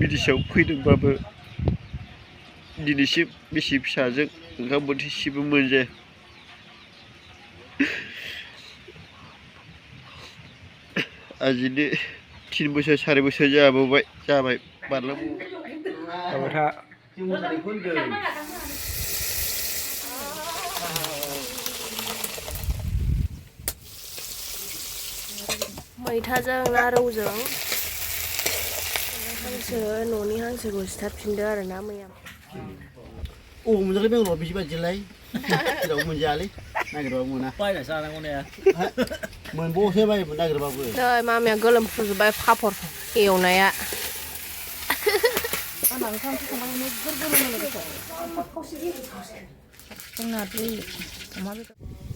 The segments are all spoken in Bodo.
बिदेशआव फैदोंबाबो दिनैसिम बिसि फिसाजों ओंखाम बोथिसेबो मोनजाया। आजिनो 3 बोसोर 4 बोसोर जाबाय बारलांबावबाय। मैथाजों ना रौजों हांसो न'नि हांसोखौ सिथारफिनदो आरोना मैया। मोनजाखै बेंगलर बिदिबायदिलाय जेरावबो मोनजायालै नागिरबाबो मोना। बायना जानांगौ ने मोनबावसो बायनो नागिरबाबो। नै मामिया गोलोमफ्रुजोब्बाय पापर एवनाया।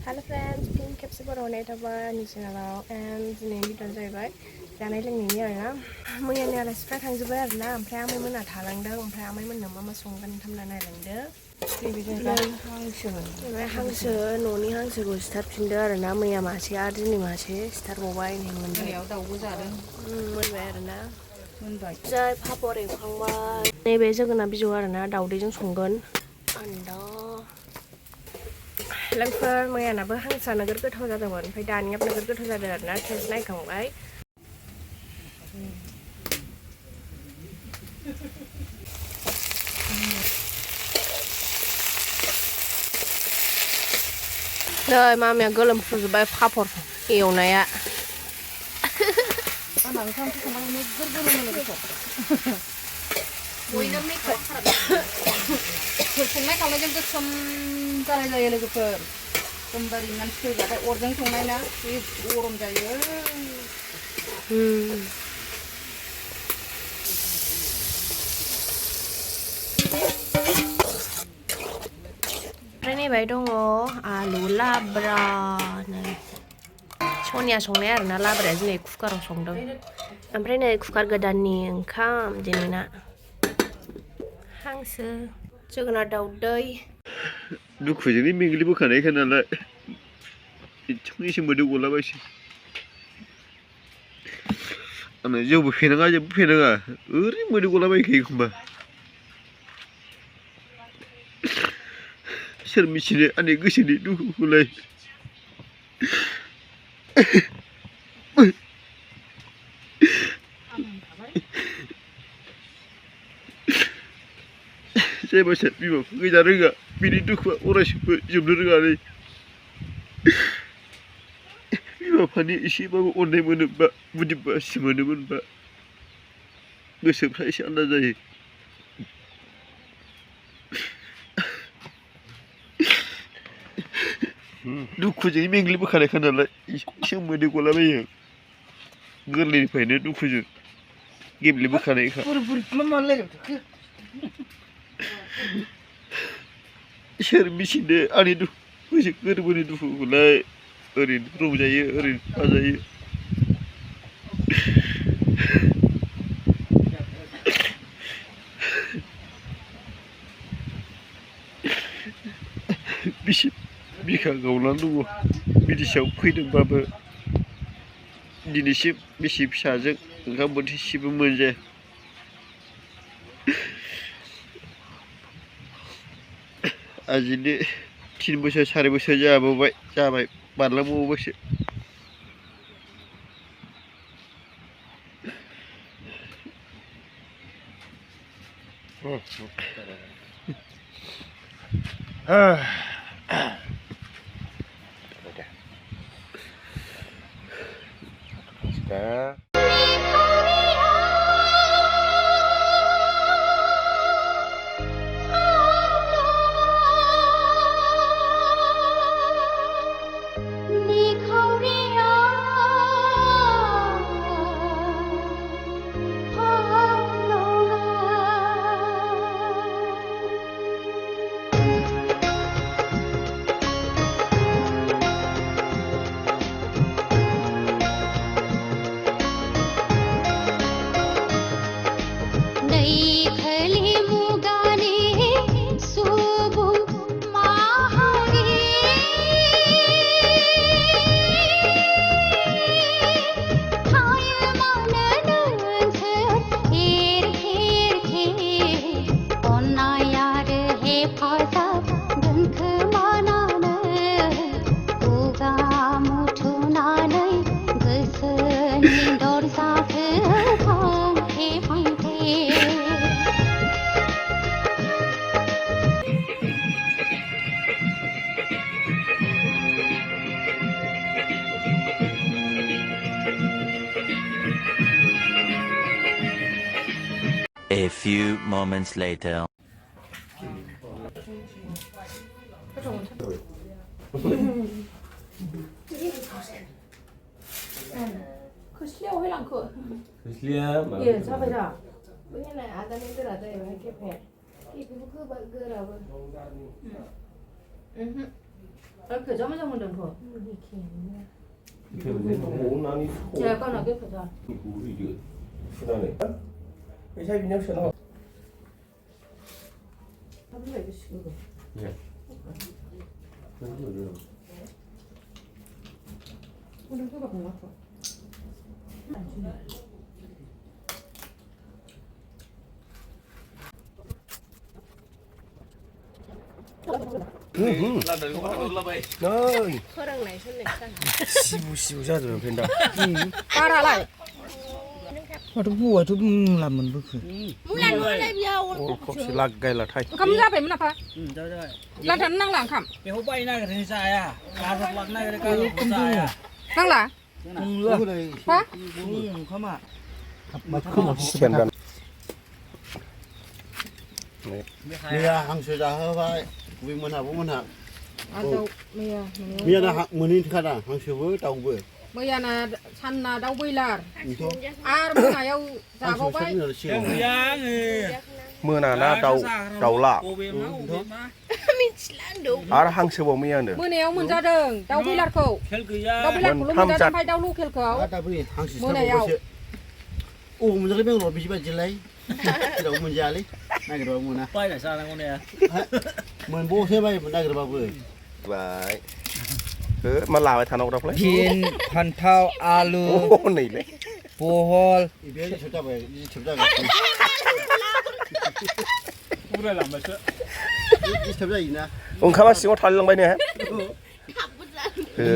हेलो फ्रेंड्स, फिन खेबसेबाव हरनाय थाबाय आंनि चेनेलाव एन्ड दिनै भिडिअ'आ जाहैबाय जानाय लोंनायनि आरोना। मैयानि आलासिफ्रा थांजोब्बाय आरोना, ओमफ्राय आमाइमोनहा थालांदों। ओमफ्राय आमाइमोननो मा संगोन ओंखामना नायलांदो। हांसो न'नि हांसोखौ सिथारफिनदो आरोना। मैया मासे आरो दिनै मासे सिथारबावबाय। नै मोनबाय दाउबो जादों। मोनबाय आरोना, जाय पापर एवखांबाय। नैबे जोगोनार बिजौ आरोना, दाउदैजों संगोन। लोगोफोर मैयानाबो हांसोआ नोगोर गोथाव जादोंमोन, ओमफ्राय दानियाबो नोगोर गोथाव जादों आरोना। टेस्ट नायखांबाय। नै मामिया गोलोमफ्रुजोब्बाय पापर एवनाया। संनाय खावनायजों गोसोम जानाय जायो लोगोफोर। एकदमबारे मानसि फैबाथाय अरजों संनाय ना, बे गरम जायो। ओमफ्राय नैबाय दङ आलु लाब्रा। नै सनिया संनाय आरोना, लाब्राया दिनै कुकाराव संदों। ओमफ्राय नै कुकार गोदाननि ओंखाम दिनैना। हांसो जोगोनार दाउदै। दुखुजोंनो मेंग्लिबोखानायखा नालाय एसे मोदो गलाबायसै। आंनो जौबो फेनाङा जेबो फेनाङा, ओरैनो मोदो गलाबायखायो एखमबा। सोर मिथिनो आंनि गोसोनि दुखुखौलाय। जाय मानसिया बिमा बिफा गैजा रोङा बिनि दुखुआ अरायसमबो जोबनो रोङालै। बिमा बिफानि एसेबाबो अननाय मोनोबा, बुदि बासि मोनोमोनबा गोसोफ्रा एसे आलादा जायो। दुखुजों मेंग्लिबोखानायखा नालाय एसे मोदै गलाबायो। गोरलैनिफ्रायनो दुखुजों गेब्लेबोखानायखा। सोर मिथिनो आंनि गोरबोनि दुखुखौलाय। ओरैनो रंजायो, ओरैनो फाजायो। बिखा गावनानै दङ। बिदेशआव फैदोंबाबो दिनैसिम बिसि फिसाजों ओंखाम बोथिसेबो मोनजाया। आजिनो 3 बोसोर 4 बोसोर जाबाय बारलांबावबायसो। A few moments later. Khusliao hay lang khờ. Khusliao mà. Iya, sao vậy đó? Bữa nay ada nên là đây phải kẹp hẹp. Cái cứ bận cơ là vậy. Khởi cho mấy trong mình đừng khổ. Thì mình muốn nó đi. Chờ con nào cái khởi cho. Cú đi được. Cái này. Cái sai video sao? Không phải cái sự. Dạ. Đúng rồi. Đừng có bật nó. Rồi. 커랑 này 손 này sang. Siêu ra rồi bên đó. Para lại. Mà tôi mua tôi làm mình bực. Muốn làm nó lên nhau. Ồ, có sự lạc gây là thay. Cầm ra phải mình là phải. Rồi. Là thằng năng làm khẩm. Cái hộp bay này cái sai à? Cá giật lạc này cái cá sai à? Năng là. Hả? Hả? Không à? Mà không xem gần. Bây giờ hàng sợi ra hơi phải. Vì mình hả? À đâu, Bây giờ là hàng mình in khá là hàng sợi với tàu vừa. bây giờ là chăn là đau bơi là. À bữa ngày đâu giả vô bay. Mưa nào nó đầu lạ. À hàng sơ bộ mía nữa. Mưa này ông mình ra đường, đau bơi là khổ. Đau bơi là khổ lúc mình ra phải đau lúc khổ khổ. Mưa này đâu. Mình ra cái bên lột bị bắt lấy. Cái đầu mình ra lấy. Này cái đầu mình à. Bay là sao con này? Mình bố thế bay mình đây cái bao vừa. Vậy. Mà làm cái thằng nào đọc lấy. Pin, Pan Thao, Alu, Ô này đấy. Pohol. Ông khá bác sĩ có thằng lần bay nè.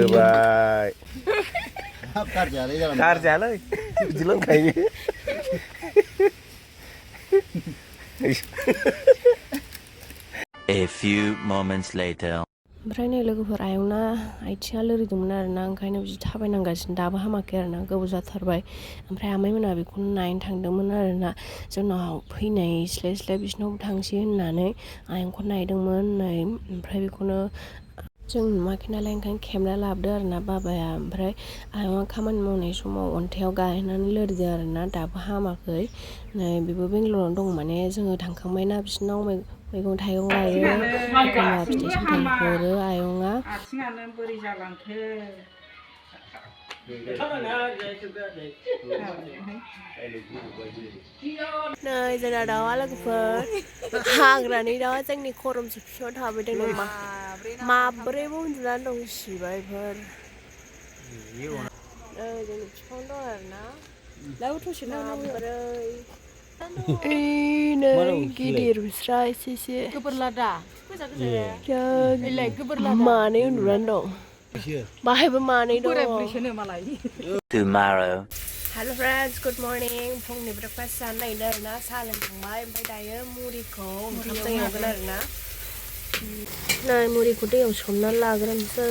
Vậy. Card trả lời. Chỉ lần này. A few moments later. ओमफ्राय नै लोगोफोर आयंना आथिङा लोरिदोंमोन आरोना ओंखायनो बिदि थाबायनांगासिनो दाबो हामाखै आरोना गोबाव जाथारबाय ओमफ्राय आमाइमोना बेखौनो नायनो थांदोंमोन आरोना जोंनाव फैनाय स्लाय बिसिनावबो थांसै होननानै आयंखौ नायदोंमोन नै ओमफ्राय बेखौनो जों नुवाखै नालाय ओंखायनो खेबना लाबोदो आरोना बाबाया ओमफ्राय आयंआ खामानि मावनाय समाव अन्थाइआव गाहेनानै लोरिदो आरोना दाबो हामाखै नै बेबो बेंगलरावनो दं माने जोङो थांखांबायना बिसिनाव मैगं थाइगं लायो एखमबा फिथाइ सामथाइ हरो आयंआ आथिङानो बोरै जालांखो नै जोंना दाउआ लोगोफोर हाग्रानि दाउआ जोंनि खरमसे बिफाङाव थाबोदों नामा माब्रैबो उन्दुनानै दं सिबायफोर जोंनि बिफां दं आरोना माब्रै नै गिदिर बिस्रा एसे गोबोरलादा मानै उन्दुनानै दं बाहायबो मानै दं Tomorrow. हेल' फ्रेन्ड्स गुड मर्निं फुंनि ब्रेकफास्ट जानो नागिरदों आरोना साहा लोंखांबाय ओमफ्राय दायो मुरिखौ ओंखामजों एवगोन आरोना नै मुरिखौ दैयाव सोमनानै लाग्रोनोसै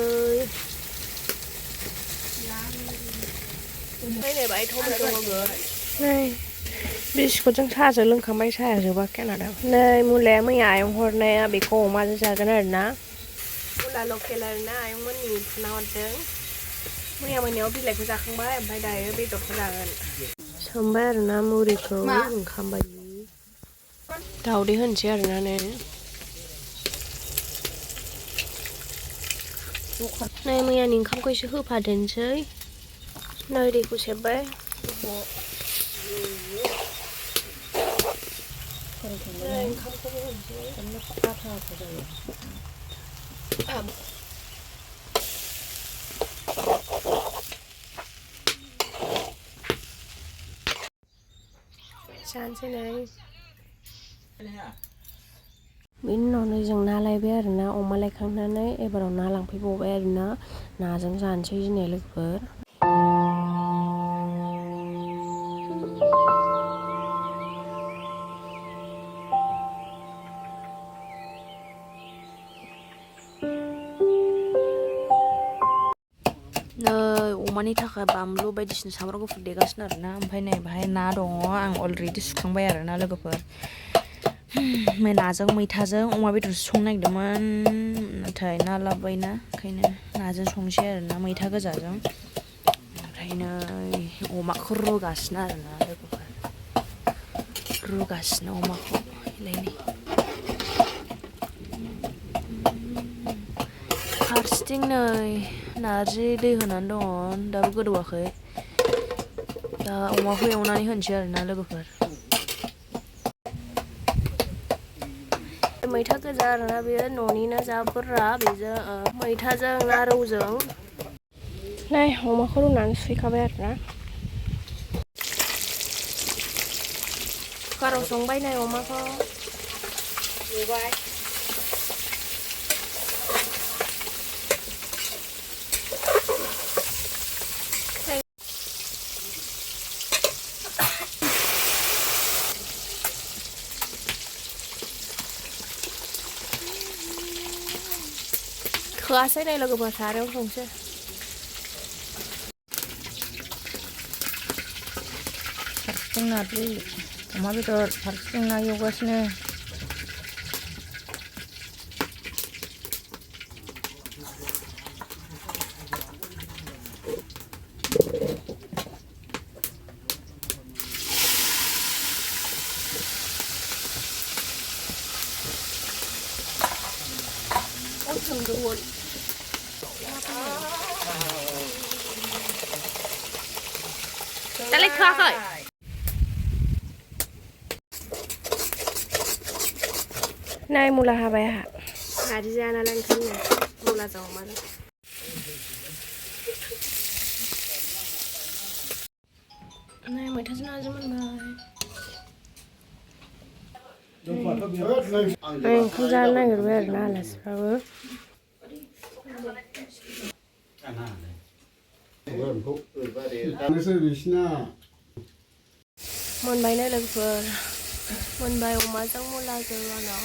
ओमफ्राय नै बाहाय टमेट' होगोन नै बिस्कुटजों साहाजों लोंखांबाय साहाया जोबाखै आंना नै मुलाया मैया आयं हरनाया बेखौ अमाजों जागोन आरोना मुला लकेल आरोना आयंमोननि फुना हरदों मैया मोनायाव बिलाइखौ जाखांबाय ओमफ्राय दायो बेदरखौ जागोन सोमबाय आरोना मुरिखौ ओंखाम बायदि दावदै होनोसै आरोना नै मैयानि ओंखामखौ एसे होफादेरनोसै नै दैखौ सेबबाय ओंखामखौबो होनोसै जानोसै नै बेनि उनावनो जों ना लायबाय आरोना अमा लायखांनानै एबाराव ना लांफैबावबाय आरोना नाजों जानोसै दिनै लोगोफोर अमानि थाखाय बानलु बायदिसिना सामब्राम गुफुर देगासिनो आरोना ओमफ्राय नै बाहाय ना दङ आं अलरेडि सुखांबाय आरोना लोगोफोर ओमफ्राय नाजों मैथाजों अमा बेदरसो संनो नागिरदोंमोन नाथाय ना लाबोबायना ओंखायनो नाजों संसै आरोना मैथा गोजाजों ओमफ्राय नै अमाखौ रुगासिनो आरोना लोगोफोर रुगासिनो अमाखौ इलायनै फारसेथिं नै नारजि दै होनानै दङ दाबो गोदौवाखै दा अमाखौ एवनानै होनोसै आरोना लोगोफोर मैथा गोजा आरोना बेयो न'निनो जा बुरजा बेजों मैथाजों ना रौजों नै अमाखौ रुनानै सुहैखाबाय आरोना कुकाराव संबाय नै अमाखौ रुबाय थोआसै नै लोगोफोर सारायाव संसै फारसेथिं नारजि अमा बेदर फारसेथिं ना एवगासिनो Dalej kawaj. Nay mula habai ha. Hari jana lang kan mula jaw mar. Nay मैथा जों नाजों मोनबाय. ओंखाम जानो नागिरबाय आरोना आलासिफ्राबो. मोनबायनो लोगोफोर मोनबाय अमाजों मुलाजों आंनाव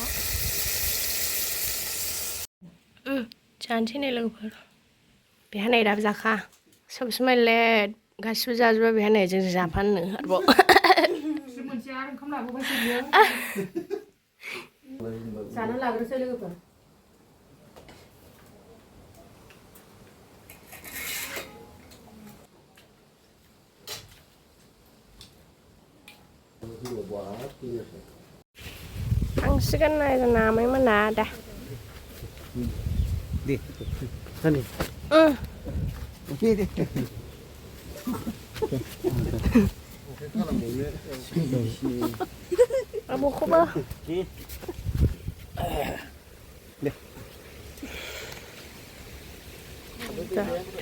जानोसै नै लोगोफोर बेहा नै दाबो जाखा सबसे लेट गासिबो जाजोब्बाय बेहा नै जों जाफानो आरोबाव जानो लाग्रोसै लोगोफोर Angsikan na ito na may manada. Di. Sani. Di. Abo ko ba?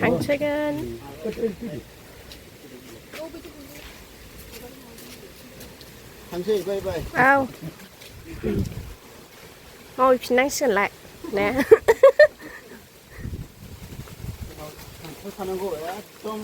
Angsikan. Angsikan bye-bye. Ao. Ngồi finangsikan lại nè. Không có thằng nào gọi á, trong